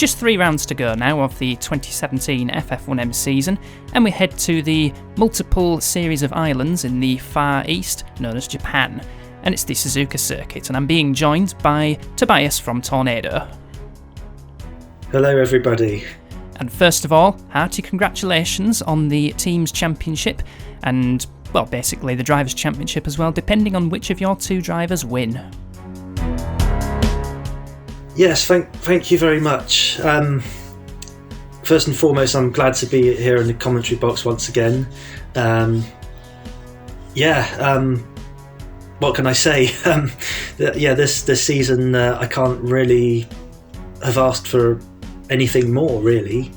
just 3 rounds to go now of the 2017 FF1M season, and we head to the multiple series of islands in the Far East, known as Japan, and it's the Suzuka circuit, and I'm being joined by Tobias from Tornado. Hello everybody. And first of all, hearty congratulations on the Teams Championship, and, well, basically the Drivers' Championship as well, depending on which of your 2 drivers win. Yes, thank you very much. First and foremost, I'm glad to be here in the commentary box once again. What can I say? This season I can't really have asked for anything more, really.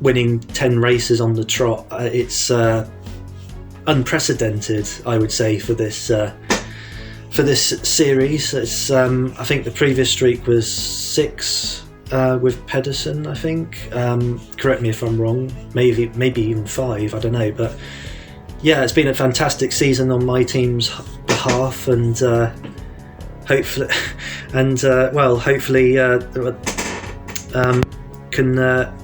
Winning 10 races on the trot, it's unprecedented, I would say, for this series. It's I think the previous streak was 6 with Pedersen, I think. Correct me if I'm wrong. Maybe even 5. I don't know. But yeah, it's been a fantastic season on my team's behalf, and hopefully can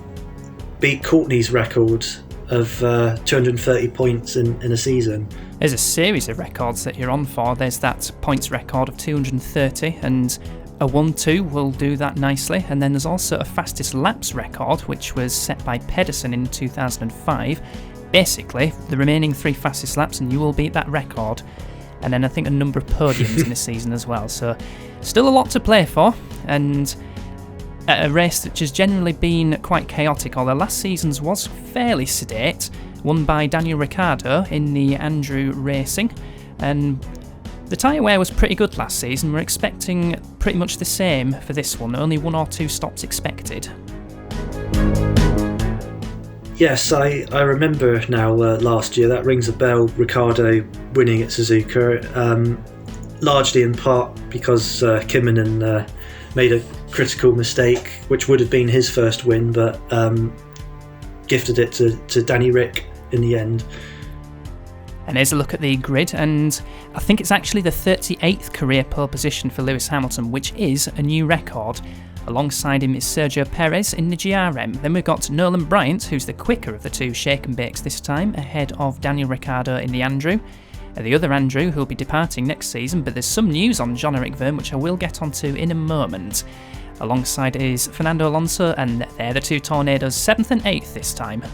beat Courtney's record of 230 points in a season. There's a series of records that you're on for. There's that points record of 230, and a 1-2 will do that nicely. And then there's also a fastest laps record, which was set by Pedersen in 2005. Basically, the remaining 3 fastest laps, and you will beat that record. And then I think a number of podiums in the season as well. So still a lot to play for, and a race which has generally been quite chaotic, although last season's was fairly sedate, won by Daniel Ricciardo in the Andrew Racing, and the tyre wear was pretty good last season. We're expecting pretty much the same for this one, only 1 or 2 stops expected. Yes, I remember now last year. That rings a bell, Ricciardo winning at Suzuka, largely in part because Kymmenen made a critical mistake, which would have been his first win, but gifted it to Danny Rick in the end. And here's a look at the grid, and I think it's actually the 38th career pole position for Lewis Hamilton, which is a new record. Alongside him is Sergio Perez in the GRM. Then we've got Nolan Bryant, who's the quicker of the 2 shake and bakes this time, ahead of Daniel Ricciardo in the Andrew. The other Andrew, who'll be departing next season, but there's some news on Jean-Eric Vergne, which I will get onto in a moment. Alongside is Fernando Alonso, and they're the 2 Tornadoes, 7th and 8th this time.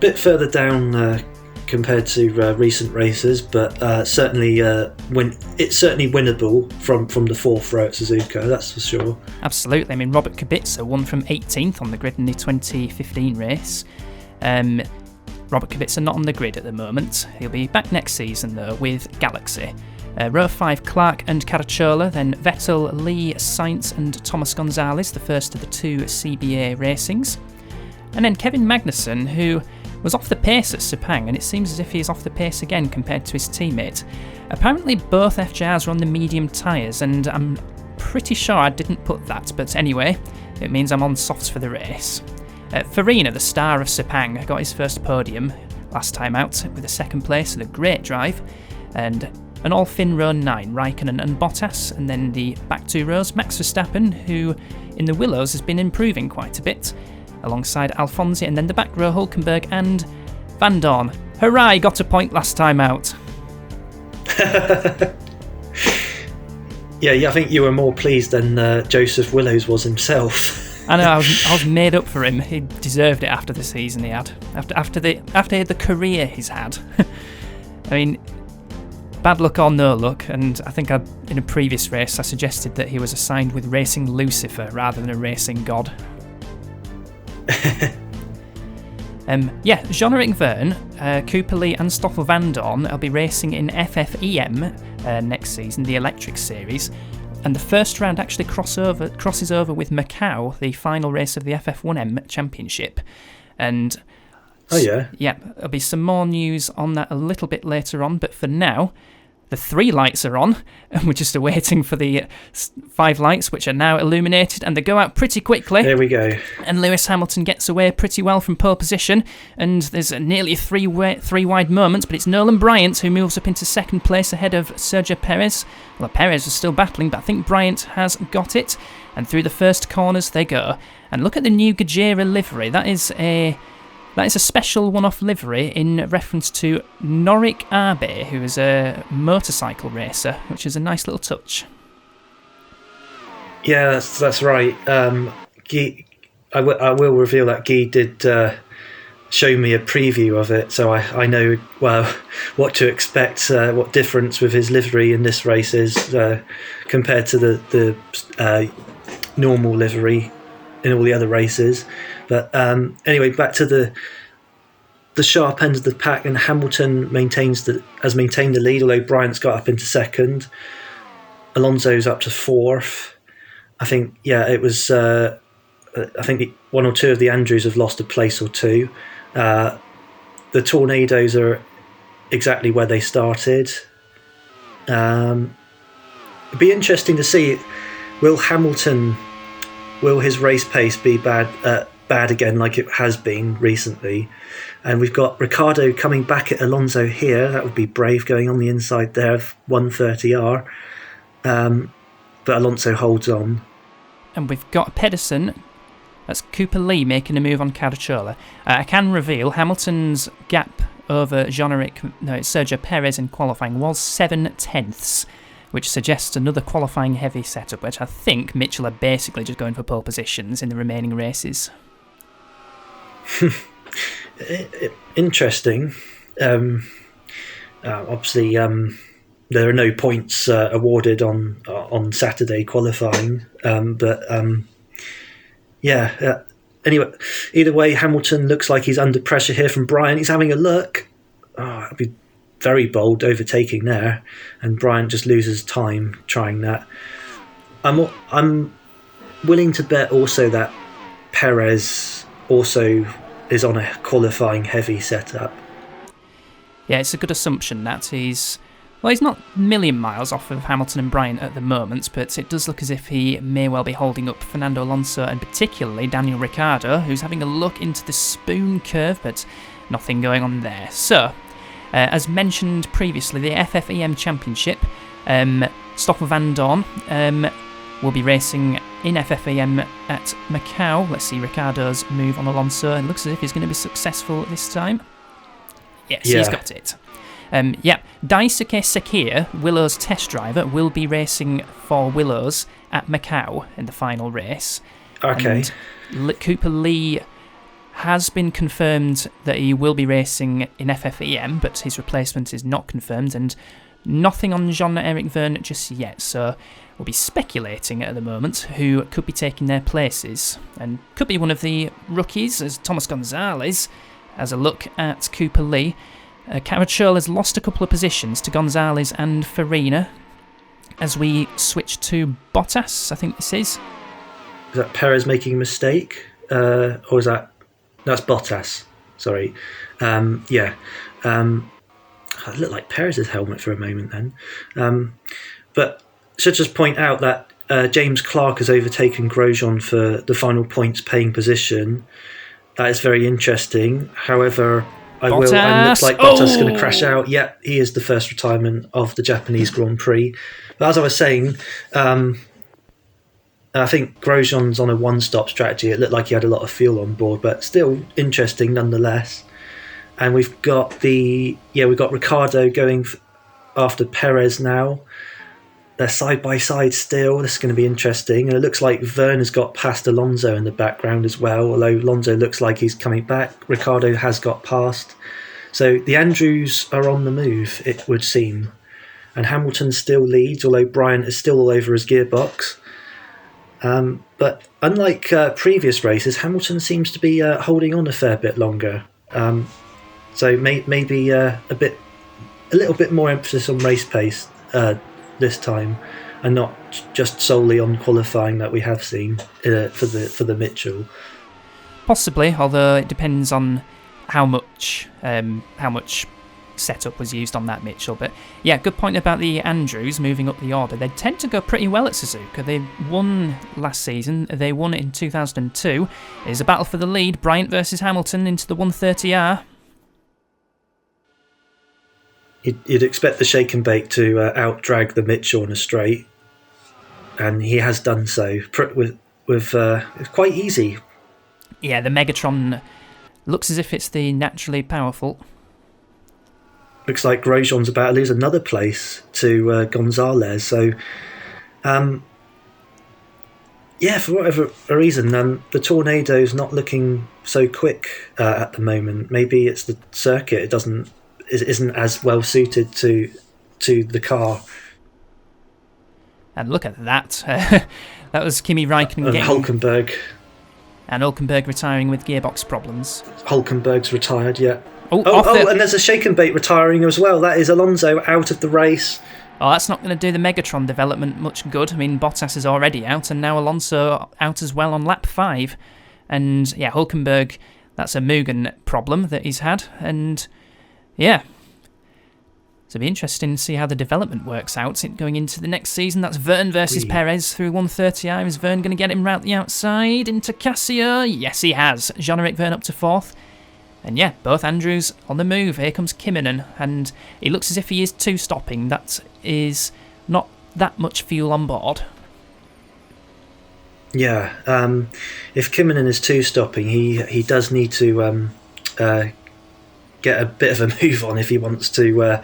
Bit further down compared to recent races, but certainly it's certainly winnable from the 4th row at Suzuka, that's for sure. Absolutely. I mean, Robert Kubica won from 18th on the grid in the 2015 race. Robert Kubica not on the grid at the moment. He'll be back next season though with Galaxy. Row 5, Clark and Caracciola, then Vettel, Lee, Sainz and Thomas Gonzalez, the first of the 2 CBA racings. And then Kevin Magnussen, who was off the pace at Sepang, and it seems as if he's off the pace again compared to his teammate. Apparently both FJRs are on the medium tyres, and I'm pretty sure I didn't put that, but anyway, it means I'm on softs for the race. Farina, the star of Sepang, got his first podium last time out with a 2nd place and a great drive, and an all-fin row 9, Raikkonen and Bottas, and then the back 2 rows, Max Verstappen, who in the Willows has been improving quite a bit, alongside Alfonsi, and then the back row, Hulkenberg and Van Dorn. Hurrah, he got a point last time out. Yeah, I think you were more pleased than Joseph Willows was himself. I know, I was made up for him. He deserved it after the season he had, after the career he's had. I mean, bad luck or no luck, and I think in a previous race I suggested that he was assigned with Racing Lucifer rather than a racing god. Jean-Eric Vergne, Cooper Lee and Stoffel Van Dorn will be racing in FF1M next season, the electric series, and the first round actually crosses over with Macau, the final race of the FF1M championship. And oh yeah, there'll be some more news on that a little bit later on, but for now, The 3 lights are on, and we're just awaiting for the 5 lights, which are now illuminated, and they go out pretty quickly. There we go. And Lewis Hamilton gets away pretty well from pole position, and there's nearly a three-wide moment, but it's Nolan Bryant who moves up into second place ahead of Sergio Perez. Well, Perez is still battling, but I think Bryant has got it, and through the first corners they go. And look at the new Gajera livery. That is a special one-off livery in reference to Norik Abe, who is a motorcycle racer, which is a nice little touch. Yeah, that's right. Guy, I will reveal that Guy did show me a preview of it, so I know what to expect, what difference with his livery in this race is compared to the normal livery in all the other races. But anyway, back to the sharp end of the pack, and Hamilton has maintained the lead, although Bryant's got up into second. Alonso's up to fourth. I think, it was. I think one or two of the Andrews have lost a place or two. The Tornadoes are exactly where they started. It'd be interesting to see, will his race pace be bad again like it has been recently? And we've got Ricciardo coming back at Alonso here. That would be brave, going on the inside there of 130R. But Alonso holds on. And we've got Pedersen. That's Cooper Lee making a move on Caracciola. I can reveal Hamilton's gap over Sergio Perez in qualifying was 7/10, which suggests another qualifying heavy setup, which I think Mitchell are basically just going for pole positions in the remaining races. Interesting. Obviously, there are no points awarded on Saturday qualifying, anyway, either way, Hamilton looks like he's under pressure here from Bryant. He's having a look. That'd be very bold overtaking there, and Bryant just loses time trying that. I'm willing to bet also that Perez also is on a qualifying heavy setup. Yeah, it's a good assumption that he's not a million miles off of Hamilton and Bryant at the moment, but it does look as if he may well be holding up Fernando Alonso and particularly Daniel Ricciardo, who's having a look into the spoon curve, but nothing going on there. So, as mentioned previously, the FF1M Championship, Stoffel Van Dorn will be racing in FF1M at Macau. Let's see Ricciardo's move on Alonso. It looks as if he's going to be successful this time. Yes, he's got it. Daisuke Sekir, Willow's test driver, will be racing for Willows at Macau in the final race. Okay. And Cooper Lee has been confirmed that he will be racing in FF1M, but his replacement is not confirmed, and nothing on Jean-Eric Vergne just yet, so we'll be speculating at the moment who could be taking their places, and could be one of the rookies, as Thomas Gonzalez has a look at Cooper Lee. Caracciola has lost a couple of positions to Gonzalez and Farina as we switch to Bottas, I think this is. Is that Perez making a mistake? Or is that's Bottas, sorry. It looked like Perez's helmet for a moment then. But should just point out that James Clark has overtaken Grosjean for the final points paying position. That is very interesting. However, and it looks like Bottas is going to crash out. Yeah, he is the first retirement of the Japanese Grand Prix. But as I was saying, I think Grosjean's on a one-stop strategy. It looked like he had a lot of fuel on board, but still interesting nonetheless. And we've got Ricciardo going after Perez now. They're side by side still. This is going to be interesting. And it looks like Vergne has got past Alonso in the background as well, although Alonso looks like he's coming back. Ricciardo has got past. So the Andrews are on the move, it would seem. And Hamilton still leads, although Bryant is still all over his gearbox. But unlike previous races, Hamilton seems to be holding on a fair bit longer. So maybe a little bit more emphasis on race pace this time, and not just solely on qualifying that we have seen for the Mitchell. Possibly, although it depends on how much setup was used on that Mitchell. But yeah, good point about the Andrews moving up the order. They tend to go pretty well at Suzuka. They won last season. They won it in 2002. There's a battle for the lead. Bryant versus Hamilton into the 130R. You'd expect the shake and bake to out-drag the Mitchell in a straight, and he has done so with quite easy. Yeah, the Megatron looks as if it's the naturally powerful. Looks like Grosjean's about to lose another place to Gonzalez. So, yeah, for whatever reason, the Tornado's not looking so quick at the moment. Maybe it's the circuit. It isn't as well suited to the car. And look at that. That was Kimi Räikkönen and getting... Hulkenberg. And Hulkenberg retiring with gearbox problems. Hulkenberg's retired, yeah. And and there's a shake and bake retiring as well. That is Alonso out of the race. Oh, that's not going to do the Megatron development much good. I mean, Bottas is already out, and now Alonso out as well on lap 5. And yeah, Hulkenberg, that's a Mugen problem that he's had. And yeah, so it'll be interesting to see how the development works out going into the next season. That's Verne versus Perez through 130i. Is Verne going to get him round the outside into Cassia? Yes, he has. Jean-Eric Verne up to 4th. And yeah, both Andrews on the move. Here comes Kimmonen, and he looks as if he is two-stopping. That is not that much fuel on board. Yeah, if Kimmonen is two-stopping, he does need to get a bit of a move on if he wants to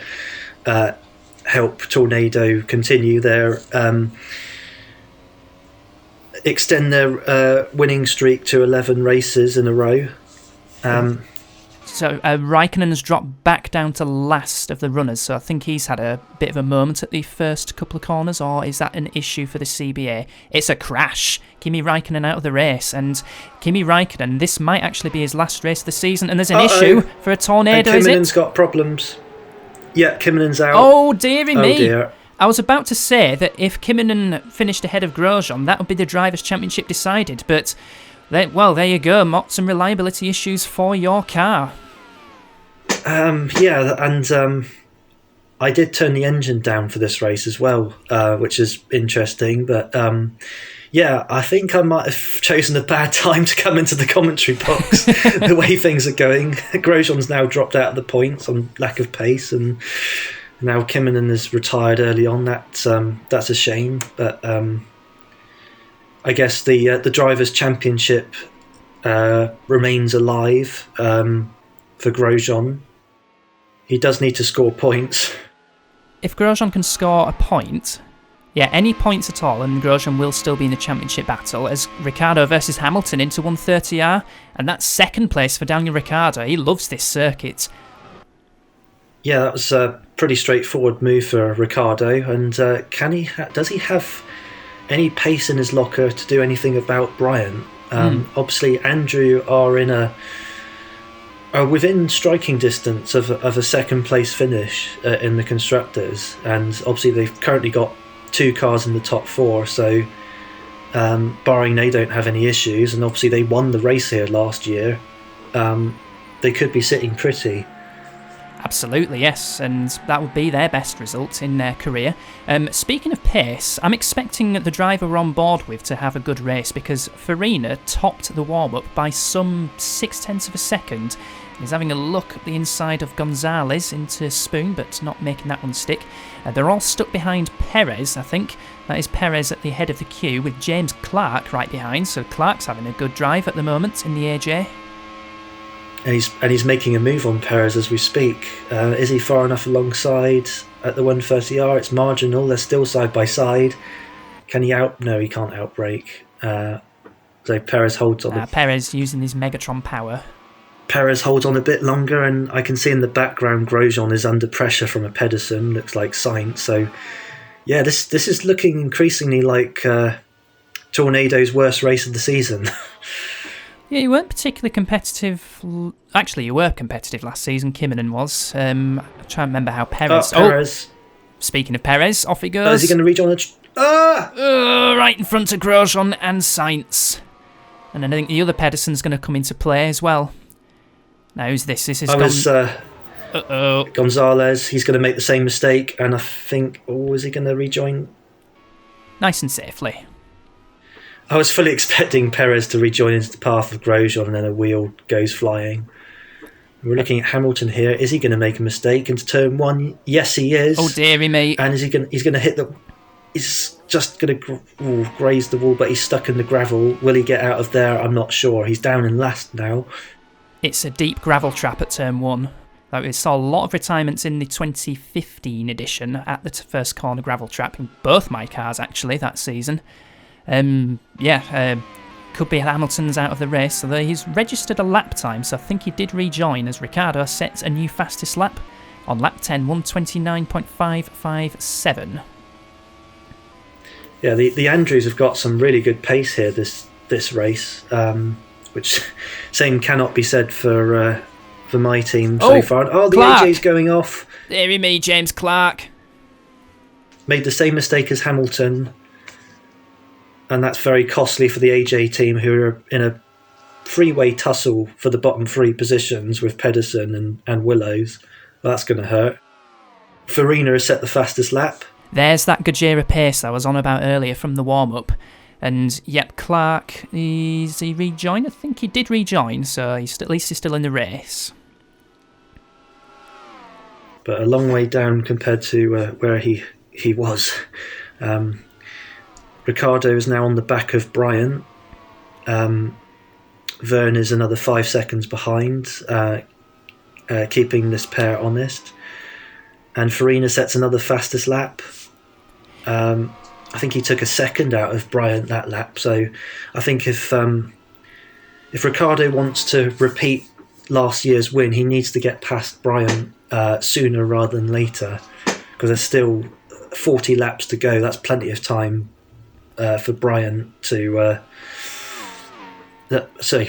help Tornado continue their extend their winning streak to 11 races in a row. So Räikkönen has dropped back down to last of the runners, so I think he's had a bit of a moment at the first couple of corners, or is that an issue for the CBA? It's a crash. Kimi Räikkönen out of the race, and Kimi Räikkönen, this might actually be his last race of the season, and there's an issue for a Tornado, is it? Kimmonen's got problems. Yeah, Kimmonen's out. Oh, dearie me. Dear. I was about to say that if Kimmonen finished ahead of Grosjean, that would be the Drivers' Championship decided, but... well, there you go. Some reliability issues for your car. Yeah, and I did turn the engine down for this race as well, which is interesting. But yeah, I think I might have chosen a bad time to come into the commentary box. The way things are going, Grosjean's now dropped out of the points on lack of pace, and now Kimmonen is retired early on. That's a shame, but. I guess the Drivers' Championship remains alive for Grosjean. He does need to score points. If Grosjean can score a point, yeah, any points at all, and Grosjean will still be in the championship battle, as Ricciardo versus Hamilton into 130R, and that's second place for Daniel Ricciardo. He loves this circuit. Yeah, that was a pretty straightforward move for Ricciardo, and does he have any pace in his locker to do anything about Bryant? Obviously, Andrew are within striking distance of a second place finish in the constructors, and obviously they've currently got 2 cars in the top 4. So, barring they don't have any issues, and obviously they won the race here last year, they could be sitting pretty. Absolutely, yes, and that would be their best result in their career. Speaking of pace, I'm expecting the driver we're on board with to have a good race, because Farina topped the warm-up by some 0.6 of a second. He's having a look at the inside of Gonzalez into Spoon, but not making that one stick. They're all stuck behind Perez, I think. That is Perez at the head of the queue, with James Clark right behind, so Clark's having a good drive at the moment in the AJ. And he's making a move on Perez as we speak. Is he far enough alongside at the 130R? It's marginal. They're still side by side. Can he out? No, he can't outbrake. So Perez holds on. Perez using his Megatron power. Perez holds on a bit longer, and I can see in the background Grosjean is under pressure from a Pedersen. Looks like Sainz. So yeah, this is looking increasingly like Tornado's worst race of the season. Yeah, you weren't particularly competitive. Actually, you were competitive last season. Kimmonen was. I'm trying to remember how Perez... Perez. Speaking of Perez, off he goes. Is he going to rejoin the... right in front of Grosjean and Sainz. And then I think the other Pedersen's going to come into play as well. Now, who's this? This is Uh-oh. Gonzalez, he's going to make the same mistake, and I think, is he going to rejoin? Nice and safely. I was fully expecting Perez to rejoin into the path of Grosjean, and then a wheel goes flying. We're looking at Hamilton here. Is he going to make a mistake into turn 1? Yes, he is. Oh, dearie me. And he's going to hit the... He's just going to graze the wall, but he's stuck in the gravel. Will he get out of there? I'm not sure. He's down in last now. It's a deep gravel trap at turn 1. We saw a lot of retirements in the 2015 edition at the first corner gravel trap in both my cars, actually, that season. Could be Hamilton's out of the race, although he's registered a lap time, so I think he did rejoin as Ricciardo sets a new fastest lap on lap 10, 1:29.557. Yeah, the Andrews have got some really good pace here this race, which same cannot be said for my team so far. Oh, the Clark. AJ's going off. Dearie me, James Clark. Made the same mistake as Hamilton, and that's very costly for the AJ team, who are in a three-way tussle for the bottom 3 positions with Pedersen and Willows. Well, that's going to hurt. Farina has set the fastest lap. There's that Gajera pace I was on about earlier from the warm-up. And, yep, Clark, is he rejoined? I think he did rejoin, so at least he's still in the race. But a long way down compared to where he was. Ricciardo is now on the back of Bryant. Verne is another 5 seconds behind, keeping this pair honest. And Farina sets another fastest lap. I think he took a second out of Bryant that lap. So I think if Ricciardo wants to repeat last year's win, he needs to get past Bryant sooner rather than later, because there's still 40 laps to go. That's plenty of time for Bryant to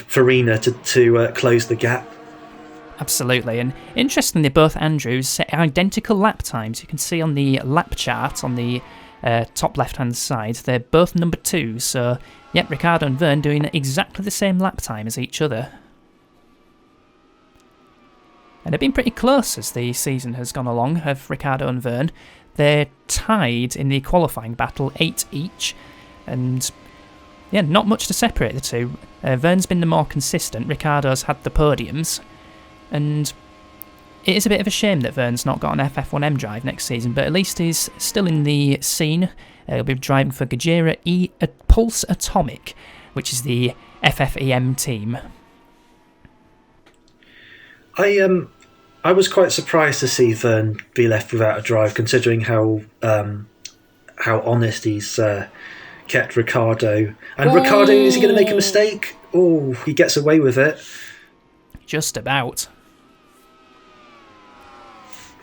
Farina to close the gap. Absolutely, and interestingly, both Andrews set identical lap times. You can see on the lap chart on the top left-hand side, they're both number 2, so yep, Ricciardo and Verne doing exactly the same lap time as each other. And they've been pretty close as the season has gone along, of Ricciardo and Verne. They're tied in the qualifying battle, 8 each, and yeah, not much to separate the two. Verne's been the more consistent, Ricciardo's had the podiums, and it is a bit of a shame that Verne's not got an FF1M drive next season, but at least he's still in the scene. He'll be driving for Gajera Pulse Atomic, which is the FF1M team. I was quite surprised to see Verne be left without a drive, considering how honest he's kept Ricciardo. And Ricciardo, is he going to make a mistake? Oh, he gets away with it. Just about.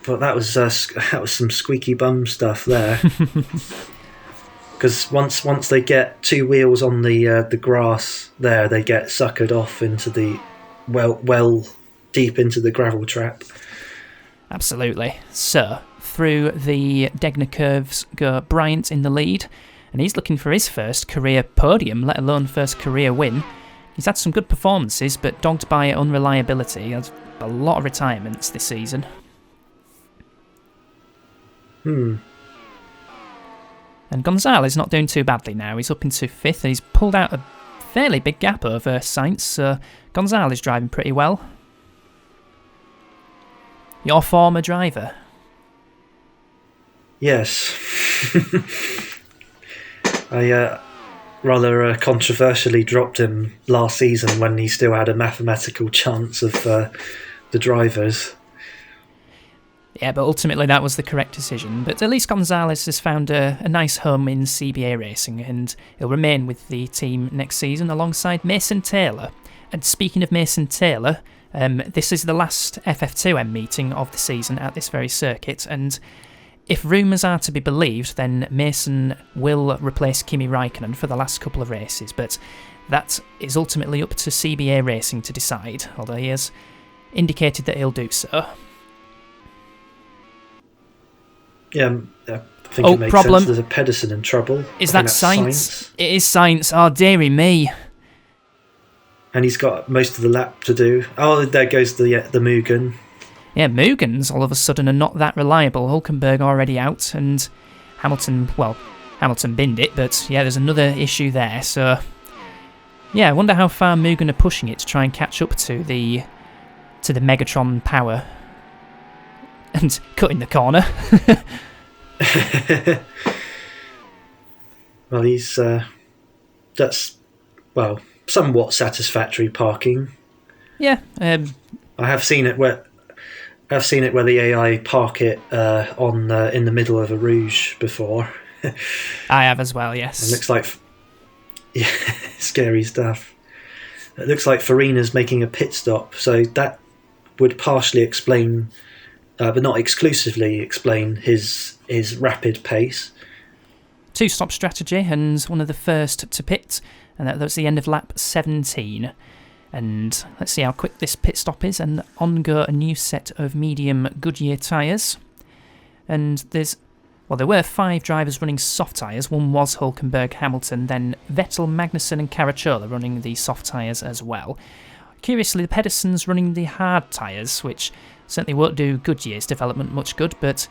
But that was some squeaky bum stuff there. Because once they get 2 wheels on the grass there, they get suckered off into the well deep into the gravel trap. Absolutely. So, through the Degner curves go Bryant in the lead, and he's looking for his first career podium, let alone first career win. He's had some good performances, but dogged by unreliability. He has a lot of retirements this season. And Gonzalez not doing too badly now. He's up into 5th, and he's pulled out a fairly big gap over Sainz, so Gonzalez driving pretty well. Your former driver. Yes. I rather controversially dropped him last season when he still had a mathematical chance of the drivers. Yeah, but ultimately that was the correct decision. But at least Gonzalez has found a nice home in CBA racing, and he'll remain with the team next season alongside Mason Taylor. And speaking of Mason Taylor, this is the last FF2M meeting of the season at this very circuit, and if rumours are to be believed, then Mason will replace Kimi Räikkönen for the last couple of races, but that is ultimately up to CBA Racing to decide, although he has indicated that he'll do so. Yeah, I think it makes problem. sense. There's a Pedersen in trouble. Is that Sainz? It is Sainz. Oh, dearie me. And he's got most of the lap to do. Oh, there goes the Mugen. Yeah, Mugen's all of a sudden are not that reliable. Hulkenberg already out, and Hamilton binned it, but yeah, there's another issue there. So yeah, I wonder how far Mugen are pushing it to try and catch up to the Megatron power and cutting the corner. Well, he's that's somewhat satisfactory parking. Yeah, I have seen it where the AI park it on in the middle of a rouge before. I have as well. Yes, it looks like scary stuff. It looks like Farina's making a pit stop, so that would partially explain, but not exclusively explain his rapid pace. Two-stop strategy, and one of the first to pit, and that was the end of lap 17. And let's see how quick this pit stop is, and on go a new set of medium Goodyear tyres. And there were 5 drivers running soft tyres. One was Hulkenberg, Hamilton, then Vettel, Magnussen and Caracciola running the soft tyres as well. Curiously, Pedersen's running the hard tyres, which certainly won't do Goodyear's development much good, but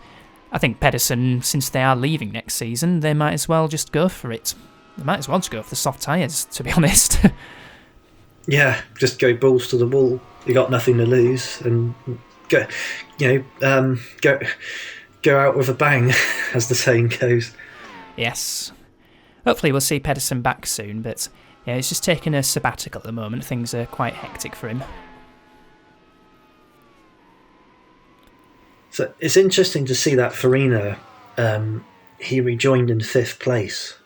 I think Pedersen, since they are leaving next season, they might as well just go for it. They might as well just go for the soft tyres, to be honest. Yeah, just go balls to the wall. You got nothing to lose, and go out with a bang, as the saying goes. Yes. Hopefully we'll see Pedersen back soon, but yeah, he's just taking a sabbatical at the moment. Things are quite hectic for him. So it's interesting to see that Farina, he rejoined in 5th place.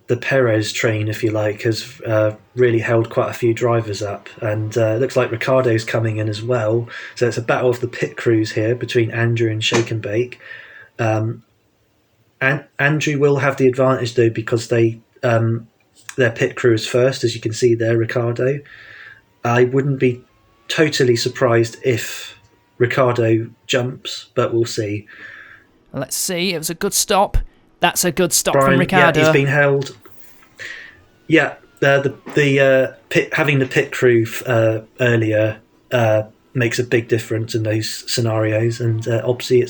The Perez train, if you like, has really held quite a few drivers up, and it looks like Ricciardo's coming in as well. So it's a battle of the pit crews here between Andrew and Shake and Bake. And Andrew will have the advantage though, because their pit crew is first, as you can see there, Ricciardo. I wouldn't be totally surprised if Ricciardo jumps, but we'll see. Let's see. It was a good stop. That's a good stop Brian, from Ricciardo. Yeah, he's been held. Yeah, the pit, having the pit crew earlier makes a big difference in those scenarios, and obviously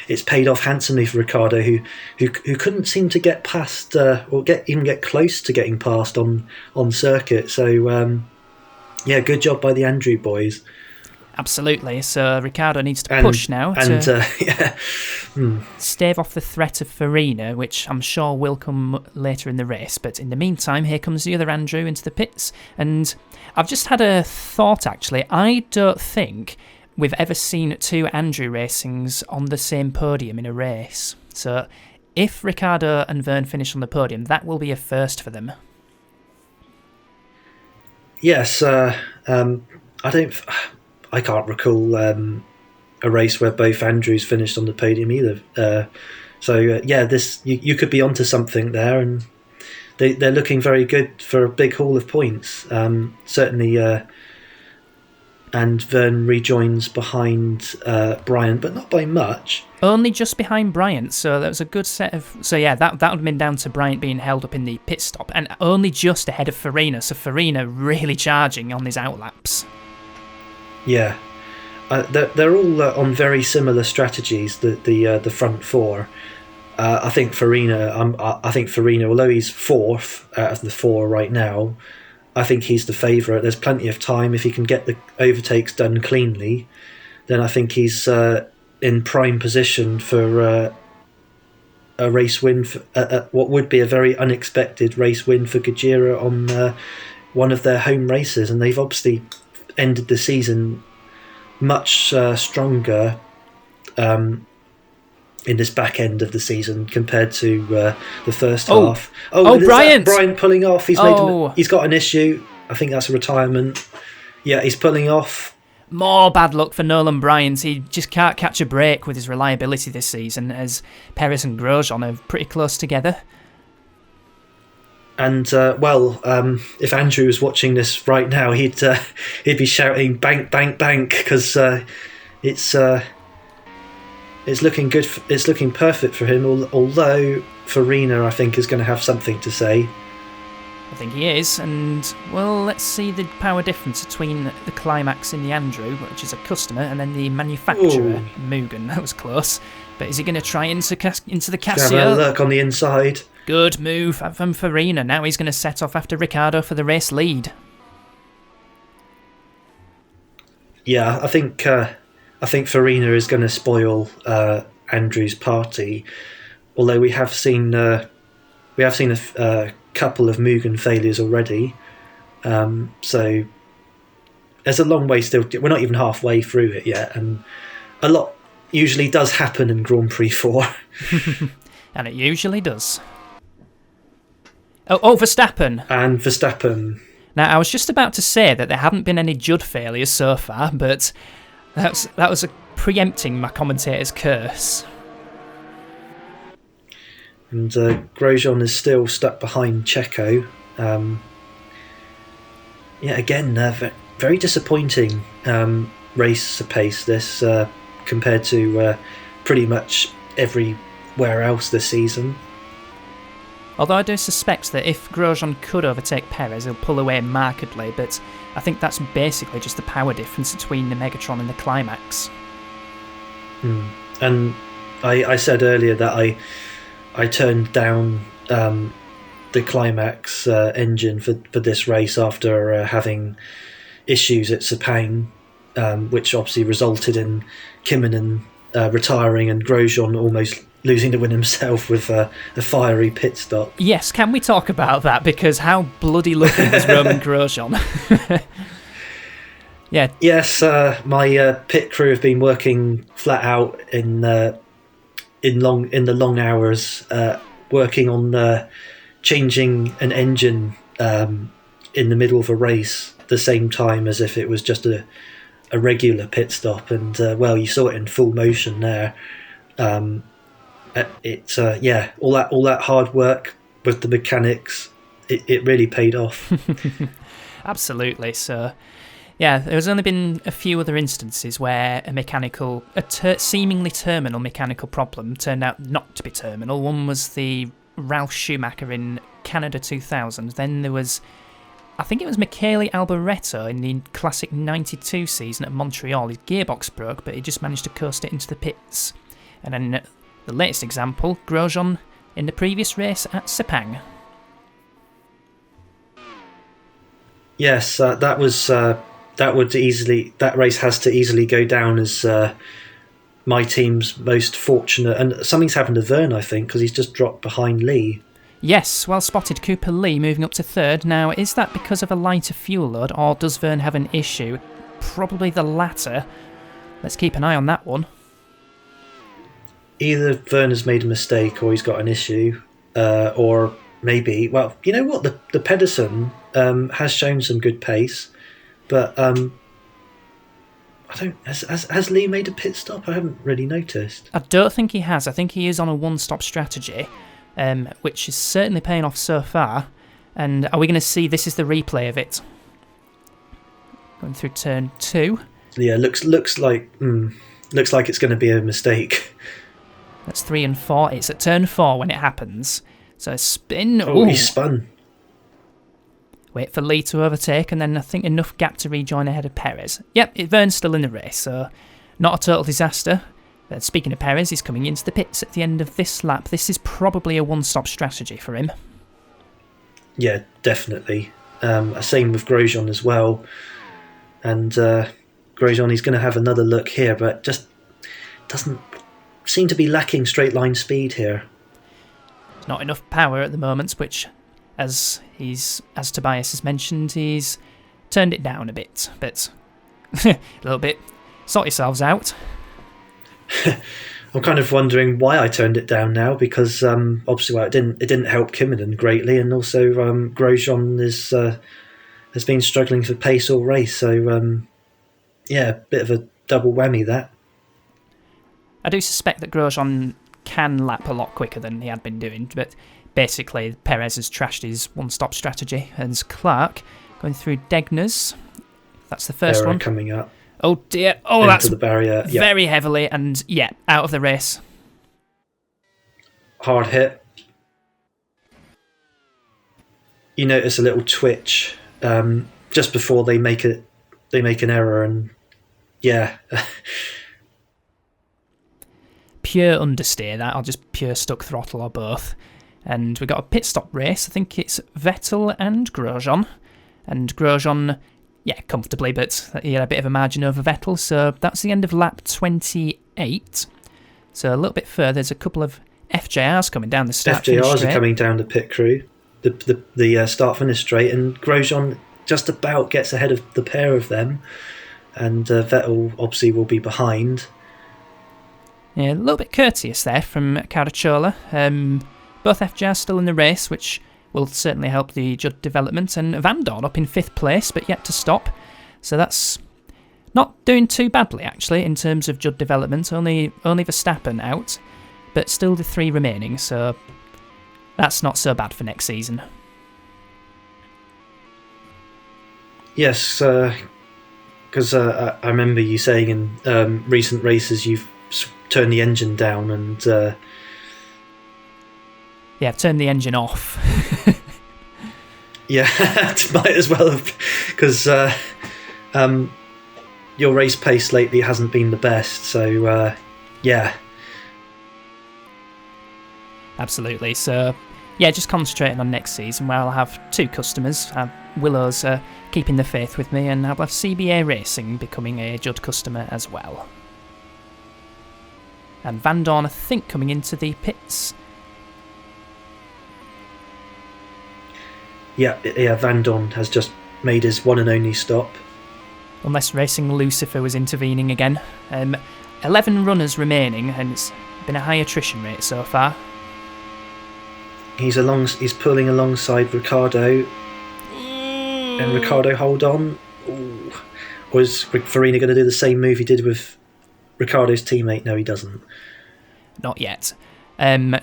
it's paid off handsomely for Ricciardo, who couldn't seem to get past or get close to getting past on circuit. So yeah, good job by the Andrew boys. Absolutely. So Ricciardo needs to push now to stave off the threat of Farina, which I'm sure will come later in the race. But in the meantime, here comes the other Andrew into the pits. And I've just had a thought, actually. I don't think we've ever seen 2 Andrew racings on the same podium in a race. So if Ricciardo and Verne finish on the podium, that will be a first for them. Yes, I can't recall a race where both Andrews finished on the podium either. Yeah, you could be onto something there, and they're looking very good for a big haul of points. Certainly, and Verne rejoins behind Brian, but not by much. Only just behind Bryant, so that was a good set of... So yeah, that would have been down to Bryant being held up in the pit stop, and only just ahead of Farina, so Farina really charging on his outlaps. Yeah, they're all on very similar strategies. The front 4. I think Farina, although he's 4th out of the 4 right now, I think he's the favourite. There's plenty of time if he can get the overtakes done cleanly. Then I think he's in prime position for a race win. What would be a very unexpected race win for Gajira on one of their home races, and they've obviously ended the season much stronger in this back end of the season compared to the first half. Bryant! Bryant pulling off. He's got an issue. I think that's a retirement. Yeah, he's pulling off. More bad luck for Nolan Bryant. He just can't catch a break with his reliability this season, as Perez and Grosjean are pretty close together. And if Andrew was watching this right now, he'd be shouting "bank, bank, bank" because it's looking good. It's looking perfect for him. Although Farina, I think, is going to have something to say. I think he is, and, well, let's see the power difference between the Climax in the Andrew, which is a customer, and then the manufacturer, Mugen. That was close. But is he going to try into the Casio? Have a look on the inside. Good move from Farina. Now he's going to set off after Ricciardo for the race lead. Yeah, I think Farina is going to spoil Andrew's party. Although we have seen a couple of Mugen failures already, so there's a long way still. We're not even halfway through it yet, and a lot usually does happen in Grand Prix 4. And it usually does. Oh, Verstappen. And Verstappen. Now, I was just about to say that there haven't been any Judd failures so far, but that was preempting my commentator's curse. And Grosjean is still stuck behind Checo. Again, very disappointing race pace this compared to pretty much everywhere else this season. Although I do suspect that if Grosjean could overtake Perez, he'll pull away markedly, but I think that's basically just the power difference between the Megatron and the Climax. And I said earlier that I turned down the Climax engine for this race after having issues at Sepang, which obviously resulted in Kymmenen retiring and Grosjean almost losing the win himself with a fiery pit stop. Yes, can we talk about that? Because how bloody lucky was Roman Grosjean? Yeah. Yes, my pit crew have been working flat out in the long hours, working on changing an engine in the middle of a race, the same time as if it was just a regular pit stop. And you saw it in full motion there. All that hard work with the mechanics, it really paid off. Absolutely. So, yeah, there's only been a few other instances where a seemingly terminal mechanical problem turned out not to be terminal. One was the Ralf Schumacher in Canada 2000. Then there was, I think it was Michele Alboreto in the classic 92 season at Montreal. His gearbox broke, but he just managed to coast it into the pits. And then the latest example, Grosjean in the previous race at Sepang. Yes, that race has to easily go down as my team's most fortunate. And something's happened to Verne, I think, because he's just dropped behind Lee. Yes, well spotted. Cooper Lee moving up to third. Now, is that because of a lighter fuel load, or does Verne have an issue? Probably the latter. Let's keep an eye on that one. Either Verne has made a mistake or he's got an issue, or maybe, well, you know what, the Pedersen has shown some good pace, but has Lee made a pit stop? I haven't really noticed. I don't think he has. I think he is on a one-stop strategy, which is certainly paying off so far. And are we going to see, this is the replay of it, going through turn 2. Yeah, looks like it's going to be a mistake. That's 3 and 4. It's at turn 4 when it happens. So a spin. Oh, he spun. Wait for Lee to overtake, and then I think enough gap to rejoin ahead of Perez. Yep, Verne's still in the race, so not a total disaster. But speaking of Perez, he's coming into the pits at the end of this lap. This is probably a one-stop strategy for him. Yeah, definitely. Same with Grosjean as well. And Grosjean, he's going to have another look here, but just doesn't seem to be lacking straight line speed here. Not enough power at the moment, which, as Tobias has mentioned, he's turned it down a bit, but a little bit. Sort yourselves out. I'm kind of wondering why I turned it down now, because obviously, it didn't help Kymmenen greatly, and also Grosjean has been struggling for pace all race. So a bit of a double whammy that. I do suspect that Grosjean can lap a lot quicker than he had been doing, but basically Perez has trashed his one-stop strategy, and Clark going through Degners. That's the first one. Coming up. Oh dear. Oh, into that's the barrier. Very heavily, and out of the race. Hard hit. you notice a little twitch just before they make an error, and yeah. Pure understeer that, or just pure stuck throttle, or both. And we got a pit stop race. I think it's Vettel and Grosjean. And Grosjean, yeah, comfortably, but he had a bit of a margin over Vettel. So that's the end of lap 28. So a little bit further, there's a couple of FJRs coming down the FJRs are coming down the pit crew, the start-finish straight, and Grosjean just about gets ahead of the pair of them. And Vettel obviously will be behind. Yeah, a little bit courteous there from Caracciola. Both FJRs still in the race, which will certainly help the Judd development. And Van Dorn up in 5th place, but yet to stop. So that's not doing too badly, actually, in terms of Judd development. Only Verstappen out, but still the 3 remaining. So that's not so bad for next season. Yes, because I remember you saying in recent races you've turned the engine down and... Yeah, I've turned the engine off. Yeah, might as well have, because your race pace lately hasn't been the best, so yeah. Absolutely, so yeah, just concentrating on next season where I'll have 2 customers. Willow's keeping the faith with me, and I'll have CBA Racing becoming a Judd customer as well. And Van Dorn, I think, coming into the pits. Yeah, Van Dorn has just made his one and only stop. Unless Racing Lucifer was intervening again. 11 runners remaining, and it's been a high attrition rate so far. He's pulling alongside Ricciardo. And Ricciardo, hold on. Ooh. Or is Farina going to do the same move he did with Ricciardo's teammate? No, he doesn't. Not yet.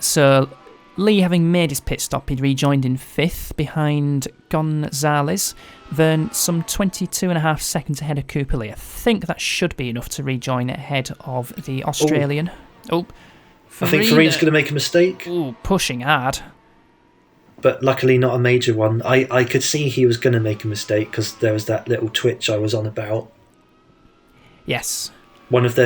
So Lee, having made his pit stop, he'd rejoined in 5th behind Gonzalez. Vern, some 22.5 seconds ahead of Cooper Lee. I think that should be enough to rejoin ahead of the Australian. I think Farina's going to make a mistake. Ooh, pushing hard. But luckily not a major one. I could see he was going to make a mistake because there was that little twitch I was on about. Yes. One of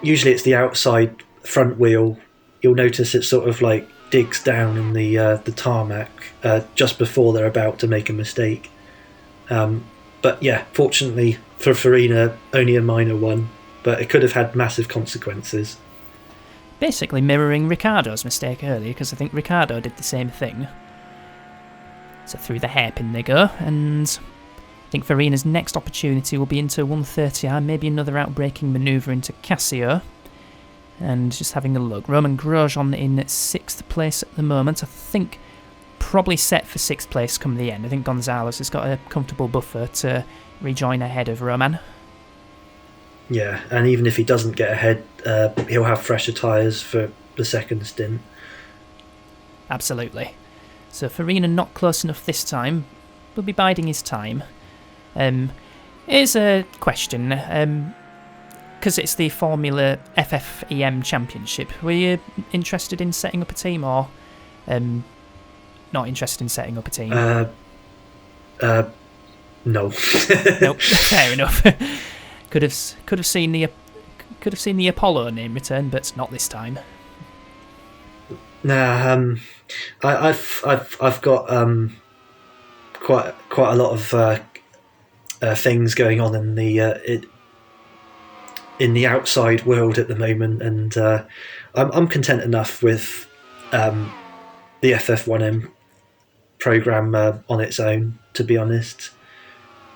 usually it's the outside front wheel. You'll notice it sort of like digs down in the tarmac just before they're about to make a mistake. But yeah, fortunately for Farina, only a minor one, but it could have had massive consequences. Basically mirroring Ricciardo's mistake earlier, because I think Ricciardo did the same thing. So through the hairpin they go, and I think Farina's next opportunity will be into 130R, maybe another outbraking manoeuvre into Casio. And just having a look, Roman Grosjean in 6th place at the moment. I think probably set for 6th place come the end. I think Gonzalez has got a comfortable buffer to rejoin ahead of Roman. Yeah, and even if he doesn't get ahead, he'll have fresher tyres for the second stint. Absolutely. So Farina not close enough this time. Will be biding his time. Here's a question. Because it's the Formula FF1M Championship, were you interested in setting up a team, or not interested in setting up a team? No. Nope. Fair enough. Could have seen the Apollo name return, but not this time. Nah, I've got quite a lot of things going on in the outside world at the moment, and I'm content enough with the FF1M program on its own, to be honest.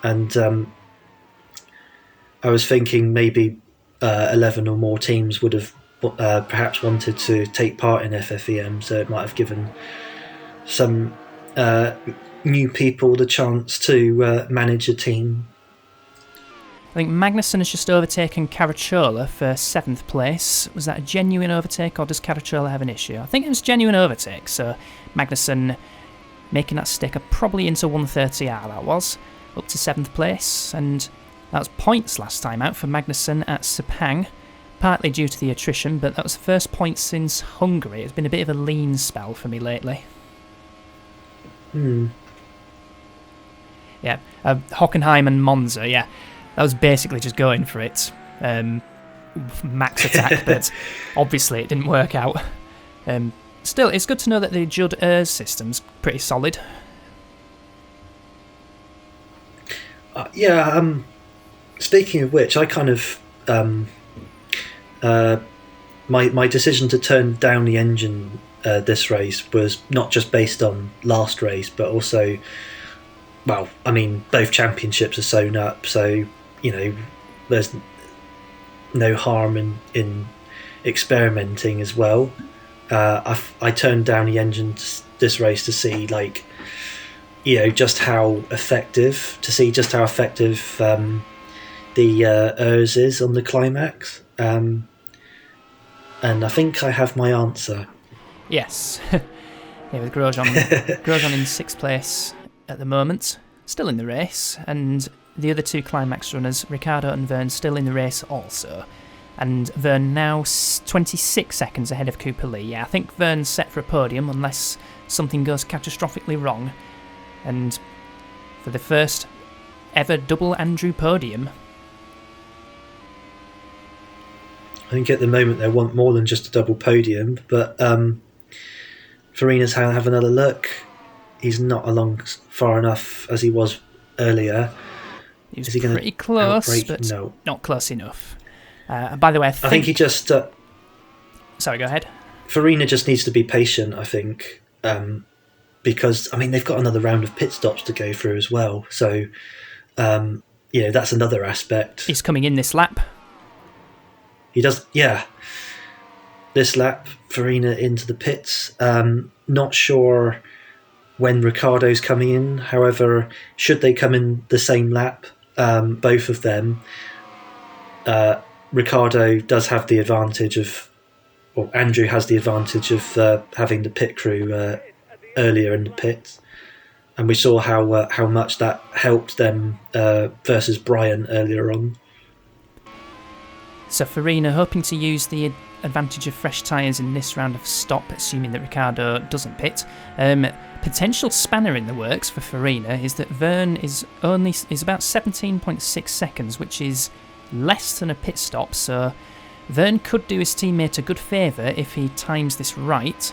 And I was thinking maybe 11 or more teams would have perhaps wanted to take part in FF1M, so it might have given some new people the chance to manage a team. I think Magnussen has just overtaken Caracciola for 7th place. Was that a genuine overtake, or does Caracciola have an issue? I think it was a genuine overtake, so Magnussen making that sticker probably into 130R, that was, up to 7th place, and that was points last time out for Magnussen at Sepang, partly due to the attrition, but that was the first point since Hungary. It's been a bit of a lean spell for me lately. Yeah, Hockenheim and Monza, yeah. That was basically just going for it. Max attack, but obviously it didn't work out. Still, it's good to know that the Judd Erz system's pretty solid. Speaking of which, I kind of... my decision to turn down the engine this race was not just based on last race, but also... Well, I mean, both championships are sewn up, so, there's no harm in experimenting as well. I turned down the engine this race to see, just how effective the Erz is on the climax. And I think I have my answer. Yes. Yeah, with Grosjean in 6th place at the moment, still in the race, and the other two climax runners, Ricciardo and Verne, still in the race also. And Verne now 26 seconds ahead of Cooper Lee. Yeah, I think Verne's set for a podium unless something goes catastrophically wrong. And for the first ever double Andrew podium. I think at the moment they want more than just a double podium, but Farina's have another look. He's not along far enough as he was earlier. He was pretty close, but not close enough. By the way, I think he just... Sorry, go ahead. Farina just needs to be patient, I think, because, they've got another round of pit stops to go through as well. So, that's another aspect. He's coming in this lap. He does, yeah. This lap, Farina into the pits. Not sure when Ricciardo's coming in. However, should they come in the same lap, both of them, Ricciardo does have the advantage of, or Andrew has the advantage of having the pit crew earlier in the pits, and we saw how much that helped them versus Brian earlier on. So Farina hoping to use the advantage of fresh tyres in this round of stop, assuming that Ricciardo doesn't pit. Potential spanner in the works for Farina is that Verne is about 17.6 seconds, which is less than a pit stop, so Verne could do his teammate a good favour if he times this right,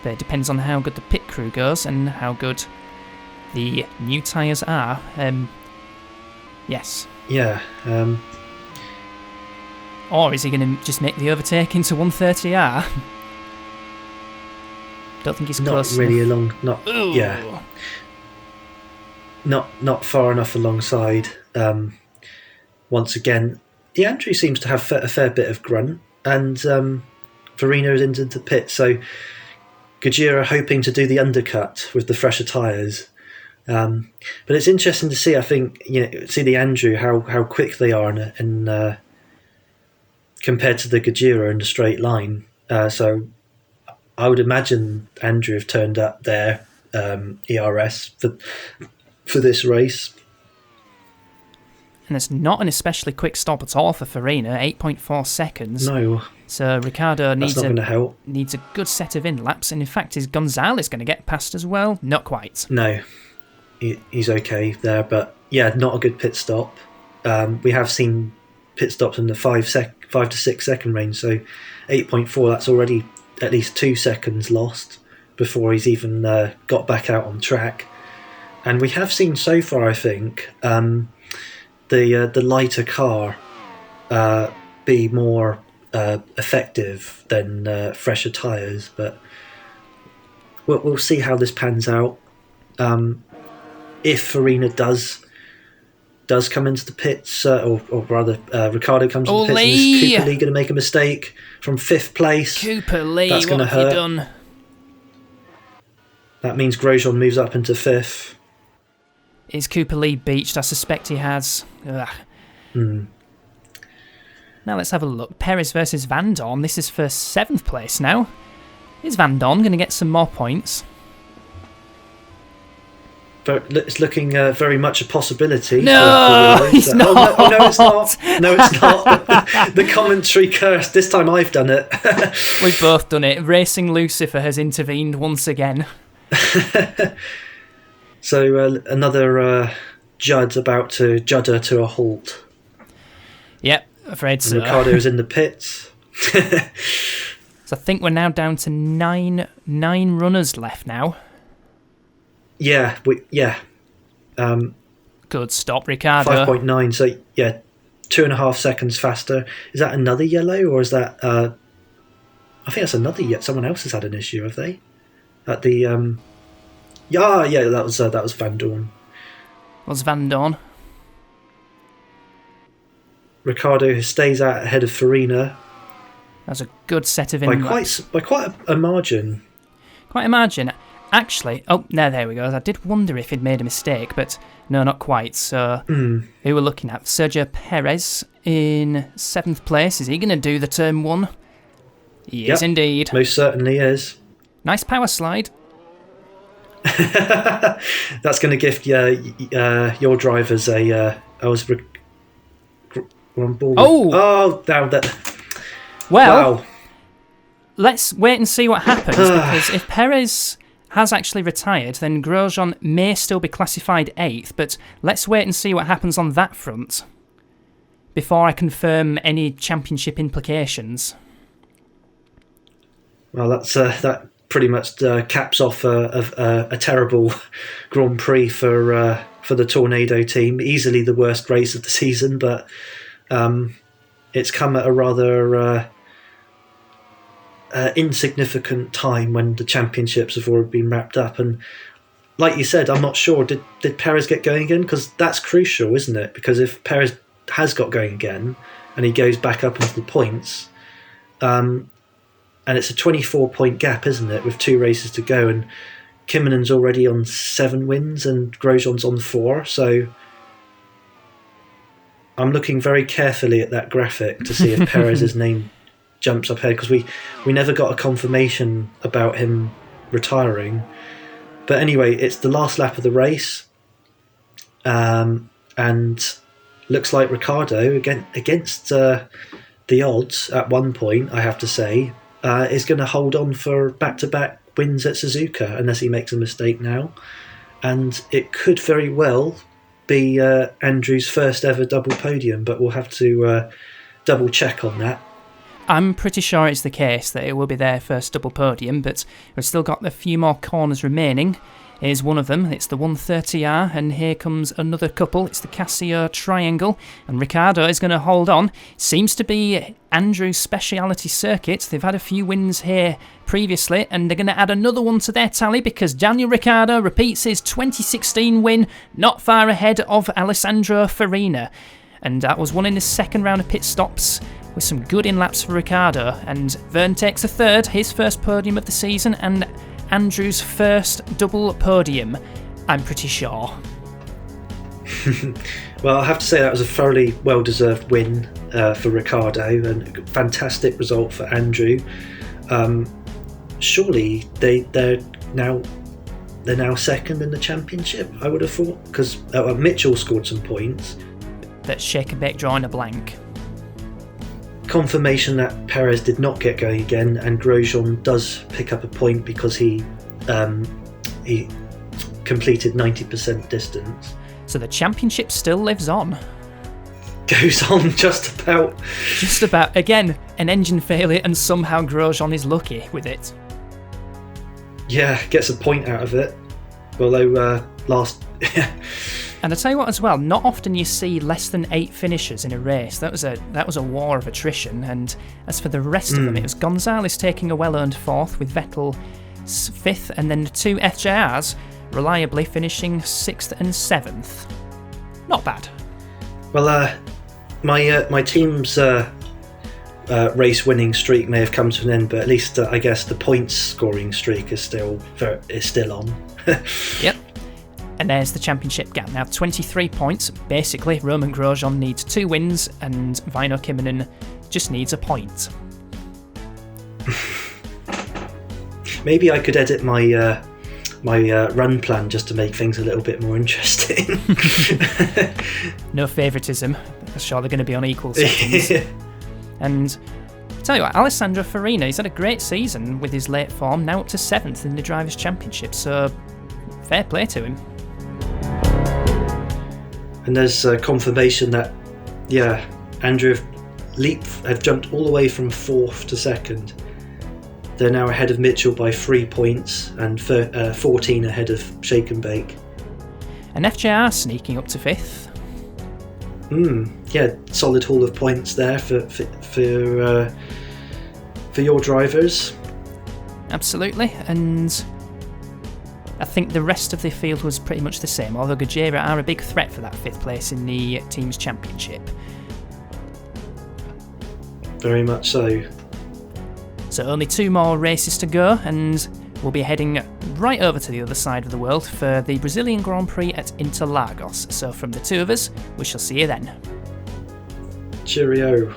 but it depends on how good the pit crew goes and how good the new tyres are. Yes. Yeah. Or is he going to just make the overtake into 130R? Don't think he's close. Not really enough. Not far enough alongside. Once again, the Andrew seems to have a fair bit of grunt, and Farina is into the pit, so Gajira are hoping to do the undercut with the fresher tyres. But it's interesting to see, I think, see the Andrew, how quick they are in compared to the Gajira in the straight line. So I would imagine Andrew have turned up their ERS for this race. And it's not an especially quick stop at all for Farina, 8.4 seconds. No. So Ricciardo needs a good set of in-laps, and in fact, is Gonzalez going to get past as well? Not quite. No. He's okay there, but yeah, not a good pit stop. We have seen pit stops in the 5 to 6 second range, so 8.4, that's already at least 2 seconds lost before he's even got back out on track. And we have seen so far, I think, the lighter car be more effective than fresher tyres, but we'll see how this pans out. If Farina does come into the pits, or rather Ricciardo comes into the pits, and is Cooper Lee going to make a mistake from 5th place? Cooper Lee, that's going to hurt. Have you done? That means Grosjean moves up into 5th. Is Cooper Lee beached? I suspect he has. Ugh. Now let's have a look. Perez versus Van Dorn. This is for 7th place now. Is Van Dorn going to get some more points? But it's looking very much a possibility. No, he's not. Oh, no, it's not. No, it's not. The commentary cursed. This time I've done it. We've both done it. Racing Lucifer has intervened once again. So another Judd about to judder to a halt. Yep, afraid so. Ricciardo's in the pits. So I think we're now down to nine runners left now. Yeah, Good stop, Ricciardo. 5.9, so yeah, 2.5 seconds faster. Is that another yellow, or is that... I think that's another yet. Someone else has had an issue, have they? At the... Yeah, that was Van Dorn. Was Van Dorn. Ricciardo stays out ahead of Farina. That's a good set of by quite a margin. Quite a margin. Actually, there we go. I did wonder if he'd made a mistake, but no, not quite. So, who we're looking at? Sergio Perez in 7th place. Is he going to do the turn 1? He is indeed. Most certainly is. Nice power slide. That's going to gift your drivers a... down that. Well, wow. Let's wait and see what happens, because if Perez has actually retired, then Grosjean may still be classified 8th, but let's wait and see what happens on that front before I confirm any championship implications. Well, that pretty much caps off a terrible Grand Prix for the Tornado team. Easily the worst race of the season, but it's come at a rather insignificant time when the championships have already been wrapped up. And like you said, I'm not sure, did Perez get going again? Because that's crucial, isn't it? Because if Perez has got going again and he goes back up into the points, and it's a 24-point gap, isn't it, with 2 races to go, and Kimmonen's already on 7 wins and Grosjean's on 4, so I'm looking very carefully at that graphic to see if Perez's name jumps up ahead, because we never got a confirmation about him retiring. But anyway, it's the last lap of the race, and looks like Ricciardo, against the odds at one point, I have to say, is going to hold on for back-to-back wins at Suzuka unless he makes a mistake now, and it could very well be Andrew's first ever double podium, but we'll have to double check on that. I'm pretty sure it's the case that it will be their first double podium, but we've still got a few more corners remaining. Here's one of them, it's the 130R, and here comes another couple, it's the Casio Triangle, and Ricciardo is going to hold on. Seems to be Andrew's speciality circuit. They've had a few wins here previously, and they're going to add another one to their tally, because Daniel Ricciardo repeats his 2016 win, not far ahead of Alessandro Farina. And that was won in the second round of pit stops, with some good in-laps for Ricciardo, and Verne takes a third, his first podium of the season, and Andrew's first double podium, I'm pretty sure. Well, I have to say that was a thoroughly well-deserved win for Ricciardo, and a fantastic result for Andrew. Surely they're now second in the championship, I would have thought, because Mitchell scored some points. Let's shake a bit, drawing a blank. Confirmation that Perez did not get going again, and Grosjean does pick up a point because he completed 90% distance. So the championship still lives on. Goes on just about. Just about. Again, an engine failure, and somehow Grosjean is lucky with it. Yeah, gets a point out of it. Although last... And I tell you what as well, not often you see less than 8 finishers in a race. That was a war of attrition. And as for the rest of them, it was Gonzalez taking a well-earned 4th, with Vettel 5th, and then the 2 FJRs reliably finishing 6th and 7th. Not bad. Well, my team's race-winning streak may have come to an end, but at least I guess the points-scoring streak is still on. Yep. And there's the championship gap now, 23 points. Basically, Roman Grosjean needs 2 wins, and Väinö Kimmonen just needs a point. Maybe I could edit my run plan just to make things a little bit more interesting. No favouritism. I'm sure they're going to be on equal settings. And tell you what, Alessandro Farina, he's had a great season with his late form, now up to 7th in the Drivers' Championship, so fair play to him. And there's confirmation that, Andrew have jumped all the way from 4th to 2nd. They're now ahead of Mitchell by 3 points and 14 ahead of Shake and Bake. And FJR sneaking up to 5th. Solid haul of points there for your drivers. Absolutely, and I think the rest of the field was pretty much the same, although Gajera are a big threat for that 5th place in the Teams Championship. Very much so. So only 2 more races to go, and we'll be heading right over to the other side of the world for the Brazilian Grand Prix at Interlagos. So from the two of us, we shall see you then. Cheerio.